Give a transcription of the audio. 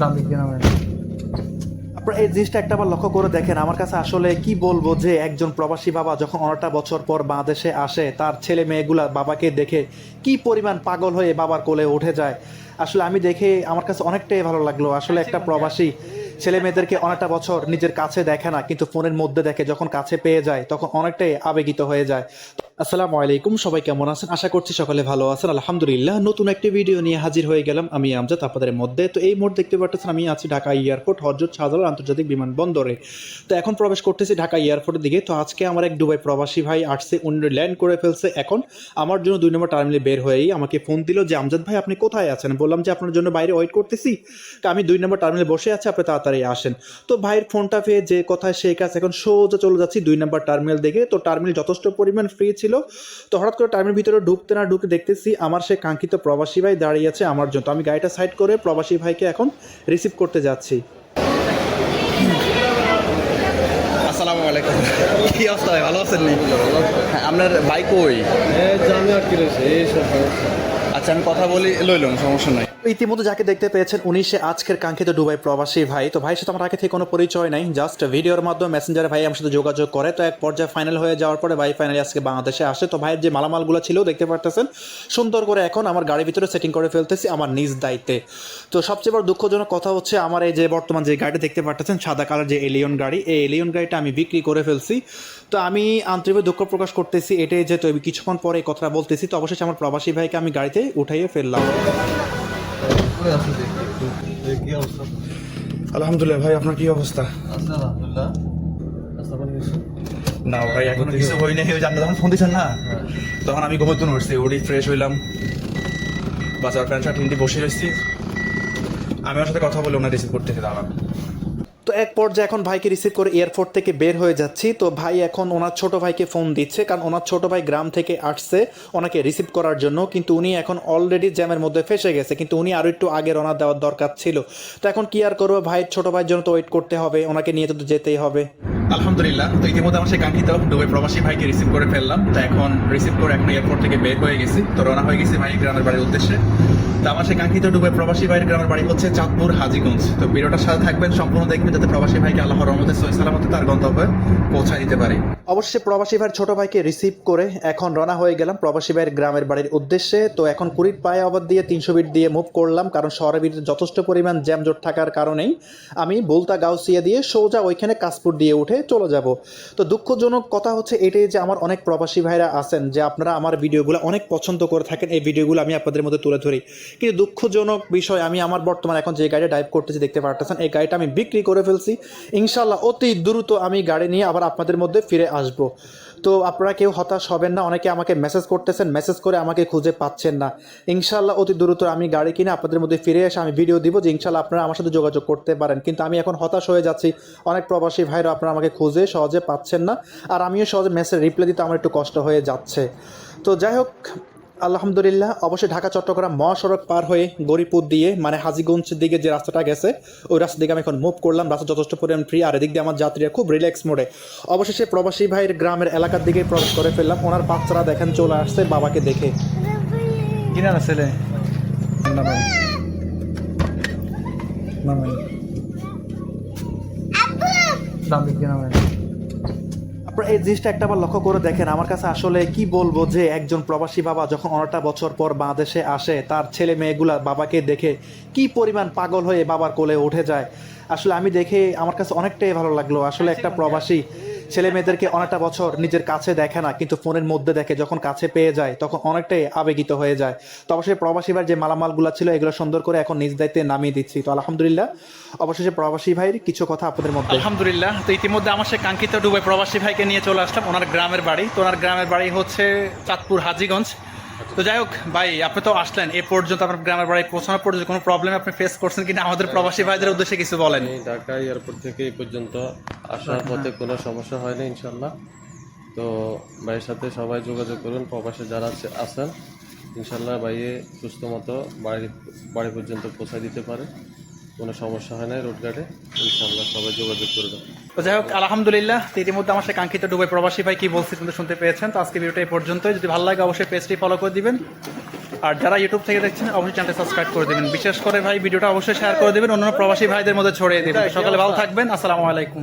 ডান দিকে নামেন। আপনারা এই জিনিসটা একটা বার লক্ষ্য করে দেখেন, আমার কাছে আসলে কি বলবো যে একজন প্রবাসী বাবা যখন অনেকটা বছর পর বাংলাদেশে আসে, তার ছেলে মেয়েগুলা বাবাকে দেখে কি পরিমাণ পাগল হয়ে বাবার কোলে উঠে যায়। আসলে আমি দেখে আমার কাছে অনেকটাই ভালো লাগলো। আসলে একটা প্রবাসী ছেলে মেয়েদেরকে অনেকটা বছর নিজের কাছে দেখে না, কিন্তু ফোনের মধ্যে দেখে, যখন কাছে পেয়ে যায় তখন অনেকটাই আবেগিত হয়ে যায়। আসসালামু আলাইকুম, সবাই কেমন আছেন? আশা করছি সকলে ভালো আছেন। আলহামদুলিল্লাহ, নতুন একটি ভিডিও নিয়ে হাজির হয়ে গেলাম আমি আমজাদ আপনাদের মধ্যে। তো এই মুহূর্তে দেখতে পাচ্ছেন আমি আছি ঢাকা এয়ারপোর্ট হযরত শাহজালাল আন্তর্জাতিক বিমানবন্দরে। তো এখন প্রবেশ করতেছি ঢাকা এয়ারপোর্টের দিকে। তো আজকে আমার এক দুবাই প্রবাসী ভাই আসছে, উনি ল্যান্ড করে ফেলছে। এখন আমার জন্য 2 নম্বর টার্মিনালে বের হয়েই আমাকে ফোন দিল যে আমজাদ ভাই আপনি কোথায় আছেন? বললাম যে আপনার জন্য বাইরে ওয়েট করতেছি, তো আমি 2 নম্বর টার্মিনালে বসে আছি, আপনি তাড়াতাড়ি আসেন। তো ভাইয়ের ফোনটা পেয়ে যে কথায় সেই কাজ, এখন সোজা চলে যাচ্ছি 2 নম্বর টার্মিনাল দিকে। তো টার্মিনাল যথেষ্ট পরিমাণ ফ্রি ছিল। তো হঠাৎ করে টার্মিনাল ভিতরে ঢুকতে না ঢুকে দেখতেছি আমার সে কাঙ্ক্ষিত প্রবাসী ভাই দাঁড়িয়ে আছে আমার জন্য। তো আমি গাড়িটা সাইড করে প্রবাসী ভাইকে এখন রিসিভ করতে যাচ্ছি। আসসালামু আলাইকুম। কি অবস্থা ভাই, ভালো আছেন নি? হ্যাঁ, আপনার বাইক কই? জানি আর কি রয়েছে এই সব সমস্যা। আচ্ছা আমি কথা বলি, লইলাম, সমস্যা নাই। ইতিমধ্যে যাকে দেখতে পেয়েছেন উনি সে আজকের কাঙ্ক্ষিত দুবাই প্রবাসী ভাই। তো ভাইয়ের সাথে আমার আগে থেকে কোনো পরিচয় নাই, জাস্ট ভিডিওর মাধ্যমে মেসেঞ্জারে ভাই আমার সাথে যোগাযোগ করে। তো এক পর্যায়ে ফাইনাল হয়ে যাওয়ার পরে ভাই ফাইনালি আজকে বাংলাদেশে আসে। তো ভাইয়ের যে মালামালগুলো ছিল দেখতে পারতেছেন, সুন্দর করে এখন আমার গাড়ির ভিতরে সেটিং করে ফেলতেছি আমার নিজ দায়িত্বে। তো সবচেয়ে বড় দুঃখজনক কথা হচ্ছে আমার এই যে বর্তমান যে গাড়িটা দেখতে পারতেছেন সাদা কালার যে এলিয়ন গাড়ি, এই এলিয়ন গাড়িটা আমি বিক্রি করে ফেলছি। তো আমি আন্তরিকভাবে দুঃখ প্রকাশ করতেছি এটাই যে, তো কিছুক্ষণ পরে এই কথাটা বলতেছি। তো অবশেষে আমার প্রবাসী ভাইকে আমি গাড়িতে উঠাইয়ে ফেললাম। কি অবস্থা? আলহামদুলিল্লাহ ভাই, আপনার কি অবস্থা? আচ্ছা আলহামদুলিল্লাহ। রাস্তা পানি গেছে? না ভাই, এখনো কিছু হই নাই। ওই জানলে যখন ফোন দিচ্ছেন না, তখন আমি ঘুমোতে উঠছি, উঠি ফ্রেশ হইলাম, বাজার প্যান্ট শার্ট হিন্দি বসে রয়েছি। আমি ওর সাথে কথা বলে ওনার রিসিভ করতেছি দাঁড়ান। তো এক পর্যায়ে এখন ভাইকে রিসিভ করে এয়ারপোর্ট থেকে বের হয়ে যাচ্ছি। তো ভাই এখন ওনার ছোট ভাইকে ফোন দিচ্ছে, কারণ ওনার ছোট ভাই গ্রাম থেকে আসছে ওনাকে রিসিভ করার জন্য, কিন্তু উনি এখন অলরেডি জ্যামের মধ্যে ফেসে গেছে, কিন্তু উনি আরও একটু আগে রওনা দেওয়ার দরকার ছিল। তো এখন কি আর করবো, ভাইয়ের ছোট ভাইয়ের জন্য তো ওয়েট করতে হবে, ওনাকে নিয়ে তো যেতেই হবে। আলহামদুলিল্লাহ, তো ইতিমধ্যে আমার সেই কাঙ্ক্ষিত দুবাই প্রবাসী ভাইকে রিসিভ করে ফেললাম। তো এখন রিসিভ করে এখন এয়ারপোর্ট থেকে বের হয়ে গেছি, তো রওনা হয়ে গেছি ভাই গ্রামের বাড়ির উদ্দেশ্যে। তো আমার সেই কাঙ্ক্ষিত দুবাই প্রবাসী ভাইয়ের গ্রামের বাড়ি হচ্ছে চাঁদপুর হাজীগঞ্জ। তো ভিডিওটার সাথে থাকবেন, সম্পূর্ণ দেখবেন, যাতে প্রবাসী ভাইকে আল্লাহর রহমতে সহি সালামতে তার গন্তব্যে পৌঁছায় দিতে পারি। অবশ্যই প্রবাসী ভাইয়ের ছোট ভাইকে রিসিভ করে এখন রওনা হয়ে গেলাম প্রবাসী ভাইয়ের গ্রামের বাড়ির উদ্দেশ্যে। তো এখন কুড়ির পায়ে আবার দিয়ে 300 ফিট দিয়ে মুভ করলাম, কারণ শহরের ভিতরে যথেষ্ট পরিমাণ জ্যামজট থাকার কারণেই আমি বুলতা গাউসিয়া দিয়ে সোজা ওইখানে কাশপুর দিয়ে উঠে চলে যাব। তো দুঃখজনক কথা হচ্ছে এটাই যে আমার অনেক প্রবাসী ভাইরা আছেন যে আপনারা আমার ভিডিওগুলো অনেক পছন্দ করে থাকেন, এই ভিডিওগুলো আমি আপনাদের মধ্যে তুলে ধরি। কিন্তু দুঃখজনক বিষয়, আমি আমার বর্তমানে এখন যে গাড়িটা ড্রাইভ করতেছি দেখতে পারতেছেন, এই গাড়িটা আমি বিক্রি করে ফেলছি। ইনশাল্লাহ অতি দ্রুত আমি গাড়ি নিয়ে আবার আপনাদের মধ্যে ফিরে আসব। তো আপনারা কেউ হতাশ হবেন না, অনেকে আমাকে মেসেজ করতেছেন, মেসেজ করে আমাকে খুঁজে পাচ্ছেন না। ইনশাল্লাহ অতি দ্রুত আমি গাড়ি কিনে আপনাদের মধ্যে ফিরে এসে আমি ভিডিও দিব যে ইনশাল্লাহ আপনারা আমার সাথে যোগাযোগ করতে পারেন। কিন্তু আমি এখন হতাশ হয়ে যাচ্ছি, অনেক প্রবাসী ভাইরা আপনারা আমাকে খুঁজে সহজে পাচ্ছেন না, আর আমিও সহজে মেসেজ রিপ্লাই দিতে আমার একটু কষ্ট হয়ে যাচ্ছে। তো যাই হোক, আলহামদুলিল্লাহ, অবশ্যই ঢাকা চট্টগ্রাম মহাসড়ক পার হয়ে গরিপুর দিয়ে মানে হাজীগঞ্জের দিকে যে রাস্তাটা গেছে ওই রাস্তা দিকে আমি এখন মুভ করলাম। রাস্তা যথেষ্ট পরিমাণ ফ্রি, আর এদিক দিয়ে আমার যাত্রীরা খুব রিল্যাক্স মোডে। অবশেষে প্রবাসী ভাইয়ের গ্রামের এলাকার দিকে প্রবেশ করে ফেললাম। ওনার বাচ্চারা দেখেন চলে আসছে বাবাকে দেখে। কিনা না ছেলে ডান দিকে নামেন। আপনারা এই জিনিসটা একটা বার লক্ষ্য করে দেখেন, আমার কাছে আসলে কি বলবো যে একজন প্রবাসী বাবা যখন অনেকটা বছর পর বাংলাদেশে আসে, তার ছেলে মেয়েগুলা বাবাকে দেখে কি পরিমাণ পাগল হয়ে বাবার কোলে উঠে যায়। আসলে আমি দেখে আমার কাছে অনেকটাই ভালো লাগলো। আসলে একটা প্রবাসী ছেলে মেয়েদেরকে অনেকটা বছর নিজের কাছে দেখে না, কিন্তু ফোনের মধ্যে দেখে, যখন কাছে পেয়ে যায় তখন অনেকটাই আবেগিত হয়ে যায়। তো অবশ্যই প্রবাসী ভাইয়ের যে মালামালগুলো ছিল এগুলো সুন্দর করে এখন নিজ দায়িত্বে নামিয়ে দিচ্ছি। তো আলহামদুলিল্লাহ, অবশেষে প্রবাসী ভাইয়ের কিছু কথা আপনাদের মধ্যে। আলহামদুলিল্লাহ, তো ইতিমধ্যে আমার সেই কাঙ্ক্ষিত দুবাই প্রবাসী ভাইকে নিয়ে চলে আসলাম ওনার গ্রামের বাড়ি। তো ওনার গ্রামের বাড়ি হচ্ছে চাঁদপুর হাজীগঞ্জ। তো যাই হোক ভাই, আপনি তো আসলেন, এ পর্যন্ত আপনার গ্রামের বাড়ি পৌঁছানোর পর্যন্ত কোনো প্রবলেম আপনি ফেস করছেন কিনা আমাদের প্রবাসী ভাইদের উদ্দেশ্যে কিছু বলেন। ঢাকা এয়ারপোর্ট থেকে এই পর্যন্ত আসার পথে কোনো সমস্যা হয়নি ইনশাল্লাহ। তো ভাইয়ের সাথে সবাই যোগাযোগ করুন, প্রবাসে যারা আছেন ইনশাল্লাহ ভাইয়ে সুস্থ মতো বাড়ি পর্যন্ত পৌঁছায় দিতে পারে, কোনো সমস্যা হয় না রোডঘাটে। ইনশাল্লাহ সবাই যোগাযোগ করবেন। তো যাই হোক আলহামদুলিল্লাহ, তো ইতিমধ্যে আমার সেই কাঙ্ক্ষিত দুবাই প্রবাসী ভাই কি বলছি কিন্তু শুনতে পেয়েছেন। তো আজকে ভিডিওটা এই পর্যন্তই। যদি ভালো লাগে অবশ্যই পেজটি ফলো করে দিবেন। আর যারা ইউটিউব থেকে দেখছেন অবশ্যই চ্যানেলটা সাবস্ক্রাইব করে দেবেন, বিশেষ করে ভাই ভিডিওটা অবশ্যই শেয়ার করে দেবেন, অন্যান্য প্রবাসী ভাইদের মধ্যে ছড়িয়ে দেবেন। সকালে ভালো থাকবেন, আসসালামু আলাইকুম।